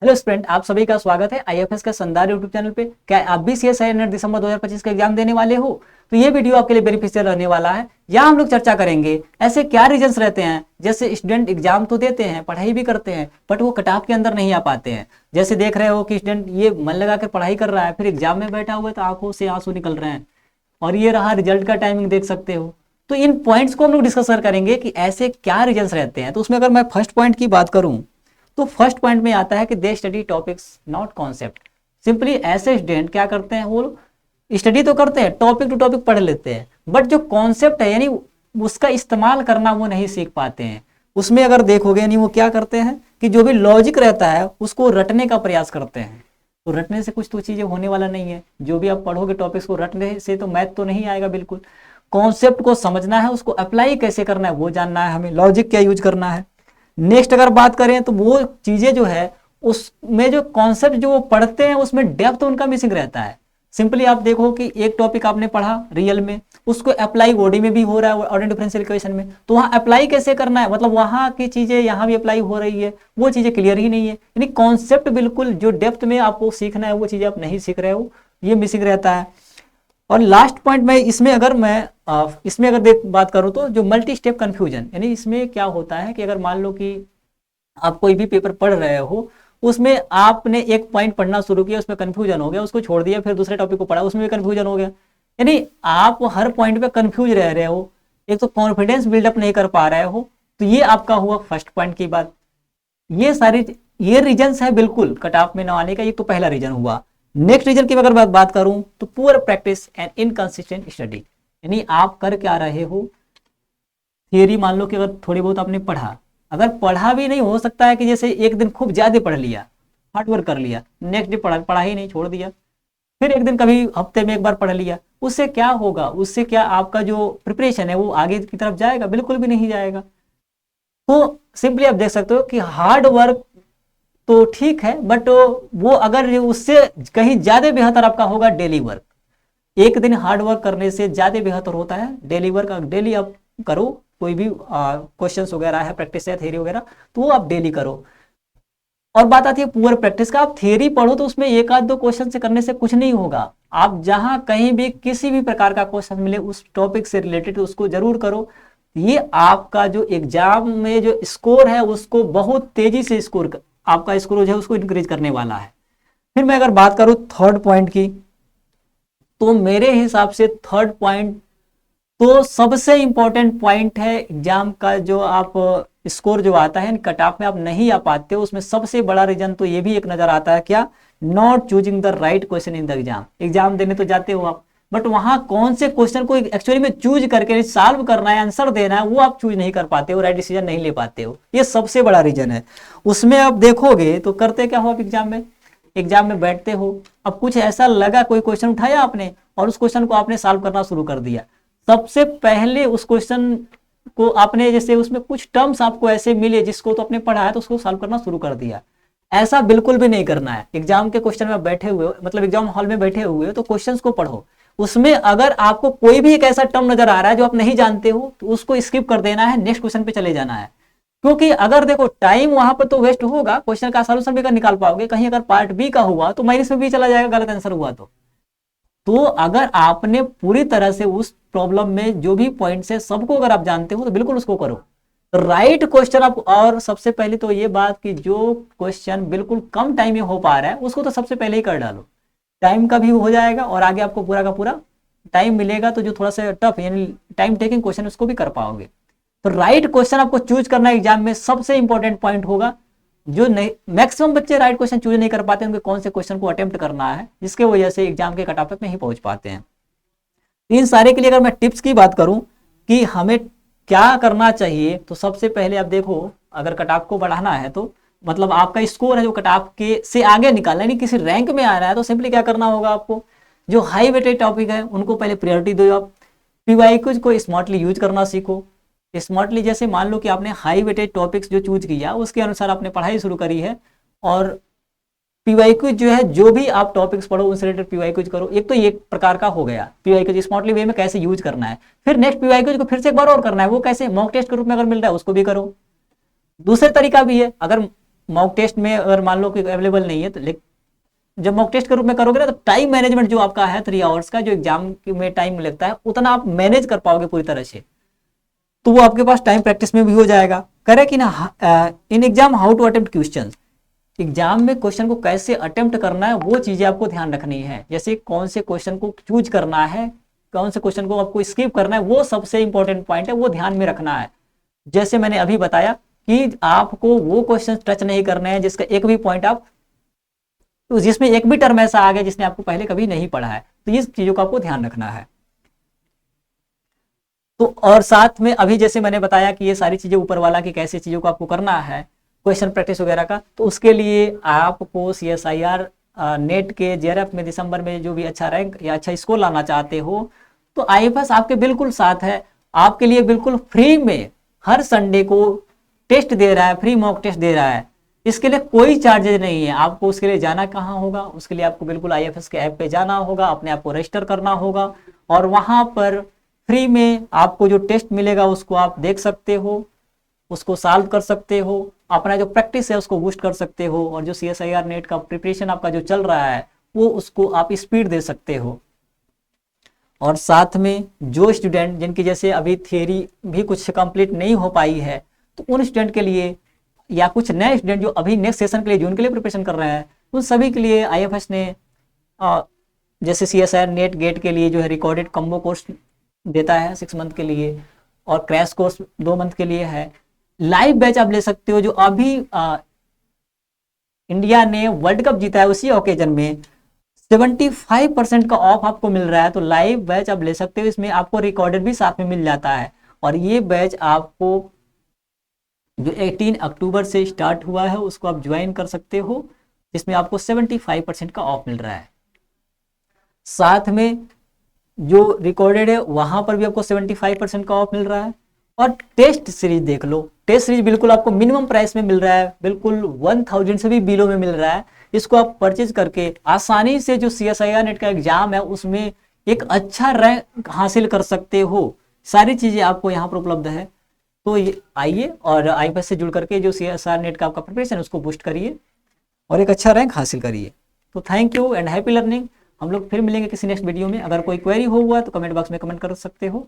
Hello student, आप सभी का स्वागत है आईएफएस का शानदार यूट्यूब चैनल पे। क्या आप भी सीएसआई नेट दिसंबर 2025 का एग्जाम देने वाले हो? तो ये वीडियो आपके लिए बेनिफिशियल रहने वाला है। यहाँ हम लोग चर्चा करेंगे ऐसे क्या रीजंस रहते हैं जैसे स्टूडेंट एग्जाम तो देते हैं, पढ़ाई भी करते हैं, बट वो कट ऑफ के अंदर नहीं आ पाते हैं। जैसे देख रहे हो कि स्टूडेंट ये मन लगा कर पढ़ाई कर रहा है, फिर एग्जाम में बैठा हुआ है तो आंखों से आंसू निकल रहे हैं। और ये रहा रिजल्ट का टाइमिंग, देख सकते हो। तो इन पॉइंट्स को हम लोग डिस्कस करेंगे कि ऐसे क्या रीजंस रहते हैं। तो उसमें अगर मैं फर्स्ट पॉइंट की बात करूं तो फर्स्ट पॉइंट में आता है कि they study topics not concept. Simply ऐसे स्टूडेंट क्या करते हैं, वो स्टडी तो करते हैं, टॉपिक टू टॉपिक पढ़ लेते हैं, बट जो कॉन्सेप्ट है यानी उसका इस्तेमाल करना वो नहीं सीख पाते हैं। उसमें अगर देखोगे यानी वो क्या करते हैं कि जो भी लॉजिक रहता है उसको रटने का प्रयास करते हैं। तो रटने से कुछ तो चीजें होने वाला नहीं है। जो भी आप पढ़ोगे टॉपिक्स को रटने से तो मैथ तो नहीं आएगा बिल्कुल। कॉन्सेप्ट को समझना है, उसको अप्लाई कैसे करना है वो जानना है, हमें लॉजिक क्या यूज करना है। नेक्स्ट अगर बात करें तो वो चीजें जो है उसमें जो कॉन्सेप्ट जो वो पढ़ते हैं उसमें डेप्थ उनका मिसिंग रहता है। सिंपली आप देखो कि एक टॉपिक आपने पढ़ा रियल में, उसको अप्लाई ओडी में भी हो रहा है, ऑर्डिनरी डिफरेंशियल इक्वेशन में, तो वहां अप्लाई कैसे करना है, मतलब वहां की चीजें यहाँ भी अप्लाई हो रही है, वो चीजें क्लियर ही नहीं है। यानी कॉन्सेप्ट बिल्कुल जो डेप्थ में आपको सीखना है वो चीजें आप नहीं सीख रहे हो, ये मिसिंग रहता है। और लास्ट पॉइंट में इसमें अगर देख बात करूं तो जो मल्टी स्टेप कंफ्यूजन, यानी इसमें क्या होता है कि अगर मान लो कि आप कोई भी पेपर पढ़ रहे हो, उसमें आपने एक पॉइंट पढ़ना शुरू किया, उसमें कंफ्यूजन हो गया, उसको छोड़ दिया, फिर दूसरे टॉपिक को पढ़ा, उसमें भी कंफ्यूजन हो गया। यानी आप हर पॉइंट पे कंफ्यूज रह रहे हो, एक तो कॉन्फिडेंस बिल्डअप नहीं कर पा रहे हो। तो ये आपका हुआ फर्स्ट पॉइंट की बात। ये रीजंस है बिल्कुल कट ऑफ में न आने का, ये तो पहला रीजन हुआ। नेक्स्ट रीजन की अगर बात करूं तो poor practice and inconsistent study. यानी आप कर क्या रहे हो, थियरी मान लो कि अगर थोड़ी बहुत आपने पढ़ा, अगर पढ़ा भी नहीं, हो सकता है कि जैसे एक दिन खूब ज्यादा पढ़ लिया, हार्ड वर्क कर लिया, नेक्स्ट डे पढ़ा ही नहीं, छोड़ दिया, फिर एक दिन कभी हफ्ते में एक बार पढ़ लिया, उससे क्या होगा, उससे क्या आपका जो प्रिपरेशन है वो आगे की तरफ जाएगा? बिल्कुल भी नहीं जाएगा। तो सिंपली आप देख सकते हो कि हार्ड वर्क तो ठीक है, बट वो अगर उससे कहीं ज्यादा बेहतर आपका होगा डेली वर्क। एक दिन हार्ड वर्क करने से ज्यादा बेहतर होता है डेली वर्क। डेली आप करो, कोई भी क्वेश्चंस वगैरह है, प्रैक्टिस है, थ्योरी वगैरह, तो वो आप डेली करो। और बात आती है पुअर प्रैक्टिस का, आप थ्योरी पढ़ो तो उसमें एक आध दो क्वेश्चन से करने से कुछ नहीं होगा। आप जहां कहीं भी किसी भी प्रकार का क्वेश्चन मिले उस टॉपिक से रिलेटेड उसको जरूर करो। ये आपका जो एग्जाम में जो स्कोर है उसको बहुत तेजी से आपका स्कोर जो है उसको इंक्रीज करने वाला है। फिर मैं अगर बात करूं थर्ड पॉइंट की, तो मेरे हिसाब से थर्ड पॉइंट तो सबसे इंपॉर्टेंट पॉइंट है एग्जाम का। जो आप स्कोर जो आता है कट ऑफ में आप नहीं आ पाते हो, उसमें सबसे बड़ा रीजन तो ये भी एक नजर आता है, क्या? Not choosing the right question in the exam. Exam देने तो जाते हो आप, बट वहां कौन से क्वेश्चन को एक्चुअली में चूज करके सॉल्व करना है, आंसर देना है, वो आप चूज नहीं कर पाते हो, राइट डिसीजन नहीं ले पाते हो। ये सबसे बड़ा रीजन है। उसमें आप देखोगे तो करते क्या हो आप एग्जाम में बैठते हो, अब कुछ ऐसा लगा, कोई क्वेश्चन उठाया आपने और उस क्वेश्चन को आपने सॉल्व करना शुरू कर दिया। सबसे पहले उस क्वेश्चन को आपने, जैसे उसमें कुछ टर्म्स आपको ऐसे मिले जिसको तो आपने पढ़ा है तो उसको सॉल्व करना शुरू कर दिया। ऐसा बिल्कुल भी नहीं करना है। एग्जाम के क्वेश्चन में बैठे हुए हो, मतलब एग्जाम हॉल में बैठे हुए हो, तो क्वेश्चंस को पढ़ो। उसमें अगर आपको कोई भी एक ऐसा टर्म नजर आ रहा है जो आप नहीं जानते हो तो उसको स्किप कर देना है, नेक्स्ट क्वेश्चन पे चले जाना है। क्योंकि अगर देखो टाइम वहां पर तो वेस्ट होगा, क्वेश्चन का सॉल्यूशन भी कर निकाल पाओगे, कहीं अगर पार्ट बी का हुआ तो माइनस में भी चला जाएगा गलत आंसर हुआ तो अगर आपने पूरी तरह से उस प्रॉब्लम में जो भी पॉइंट्स है सबको अगर आप जानते हो तो बिल्कुल उसको करो, राइट क्वेश्चन आप। और सबसे पहले तो ये बात कि जो क्वेश्चन बिल्कुल कम टाइम में हो पा रहा है उसको तो सबसे पहले ही कर डालो, टाइम का भी हो जाएगा और आगे आपको पूरा का पूरा टाइम मिलेगा, तो जो थोड़ा सा टफ यानी टाइम टेकिंग क्वेश्चन उसको भी कर पाओगे। तो राइट क्वेश्चन आपको चूज करना एग्जाम में सबसे इंपॉर्टेंट पॉइंट होगा। जो नहीं, मैक्सिमम बच्चे राइट क्वेश्चन चूज नहीं कर पाते, उनके कौन से क्वेश्चन को अटेम्प्ट करना है, जिसके वजह से एग्जाम के कट ऑफ तक नहीं पहुंच पाते हैं। इन सारे के लिए अगर मैं टिप्स की बात करूं कि हमें क्या करना चाहिए, तो सबसे पहले आप देखो, अगर कट ऑफ को बढ़ाना है तो मतलब आपका स्कोर है जो कट ऑफ के से आगे निकालना है, नहीं किसी रैंक में आ रहा है, तो सिंपली क्या करना होगा आपको, जो हाई वेटेड टॉपिक है उनको पहले प्रायोरिटी दो। आप पीवाईक्यूज को स्मार्टली यूज करना सीखो। स्मार्टली जैसे मान लो कि आपने हाई वेटेड टॉपिक्स जो चूज किया उसके अनुसार आपने पढ़ाई शुरू करी है, और पीवाईक्यूज जो है जो भी आप टॉपिक्स पढ़ो उनसे रिलेटेड पीवाईक्यूज करो। एक तो एक प्रकार का हो गया पीवाईक्यूज स्मार्टली वे में कैसे यूज करना है। फिर नेक्स्ट पीवाईक्यूज को फिर से एक बार और करना है, वो कैसे, मॉक टेस्ट के रूप में अगर मिल रहा है उसको भी करो। दूसरे तरीका भी है, अगर मॉक टेस्ट में अगर मान लो कि अवेलेबल नहीं है तो जब मॉक टेस्ट के रूप में करोगे ना तो टाइम मैनेजमेंट जो आपका है 3 आवर्स का जो एग्जाम में टाइम लगता है उतना आप मैनेज कर पाओगे पूरी तरह से, तो वो आपके पास टाइम प्रैक्टिस में भी हो जाएगा। करे कि ना in exam how to attempt question, exam में क्वेश्चन को कैसे अटेम्प्ट करना है वो चीजें आपको ध्यान रखनी है। जैसे कौन से क्वेश्चन को चूज करना है, कौन से क्वेश्चन को आपको स्किप करना है, वो सबसे इंपॉर्टेंट पॉइंट है, वो ध्यान में रखना है। जैसे मैंने अभी बताया कि आपको वो क्वेश्चन टच नहीं करने हैं जिसका एक भी पॉइंट आप, तो जिसमें एक भी टर्म ऐसा आ गया जिसने आपको पहले कभी नहीं पढ़ा है, तो इस चीजों का आपको ध्यान रखना है। तो और साथ में अभी जैसे मैंने बताया कि ये सारी चीजें ऊपर वाला की कैसे चीजों को आपको करना है, क्वेश्चन प्रैक्टिस वगैरह का, तो उसके लिए आपको CSIR नेट के JRF में दिसंबर में जो भी अच्छा रैंक या अच्छा स्कोर लाना चाहते हो तो IFS आपके बिल्कुल साथ है। आपके लिए बिल्कुल फ्री में हर संडे को टेस्ट दे रहा है, फ्री मॉक टेस्ट दे रहा है। इसके लिए कोई चार्जेज नहीं है। आपको उसके लिए जाना कहाँ होगा, उसके लिए आपको बिल्कुल IFS के ऐप पे जाना होगा, अपने आप को रजिस्टर करना होगा और वहां पर फ्री में आपको जो टेस्ट मिलेगा उसको आप देख सकते हो, उसको सॉल्व कर सकते हो, अपना जो प्रैक्टिस है उसको बूस्ट कर सकते हो और जो CSIR नेट का प्रिपरेशन आपका जो चल रहा है वो उसको आप स्पीड दे सकते हो। और साथ में जो स्टूडेंट जिनकी जैसे अभी थियरी भी कुछ कंप्लीट नहीं हो पाई है तो उन स्टूडेंट के लिए या कुछ नए स्टूडेंट जो अभी नेक्स्ट सेशन के लिए जून के लिए प्रिपरेशन कर रहे हैं उन सभी के लिए IFS ने जैसे CSIR नेट गेट के लिए जो है रिकॉर्डेड कम्बो कोर्स देता है 6 मंथ के लिए और क्रैश कोर्स 2 मंथ के लिए है। लाइव बैच आप ले सकते हो, जो अभी इंडिया ने वर्ल्ड कप जीता है उसी ओकेजन में 75% का ऑफ आपको मिल रहा है, तो लाइव बैच आप ले सकते हो। इसमें आपको रिकॉर्डेड भी साथ में मिल जाता है और ये बैच आपको जो 18 अक्टूबर से स्टार्ट हुआ है उसको आप ज्वाइन कर सकते हो, जिसमें आपको 75% का ऑफ मिल रहा है। साथ में जो रिकॉर्डेड है वहां पर भी आपको 75% का ऑफ मिल रहा है। और टेस्ट सीरीज देख लो, टेस्ट सीरीज बिल्कुल आपको मिनिमम प्राइस में मिल रहा है, बिल्कुल 1000 से भी बिलो में मिल रहा है। इसको आप परचेज करके आसानी से जो CSIR नेट का एग्जाम है उसमें एक अच्छा रैंक हासिल कर सकते हो। सारी चीजें आपको यहाँ पर उपलब्ध है। तो ये आइए और IFS से जुड़ करके जो CSIR नेट का आपका प्रिपरेशन है उसको बूस्ट करिए और एक अच्छा रैंक हासिल करिए। तो thank you and happy learning. हम लोग फिर मिलेंगे किसी नेक्स्ट वीडियो में। अगर कोई क्वेरी हो हुआ तो कमेंट बॉक्स में कमेंट कर सकते हो।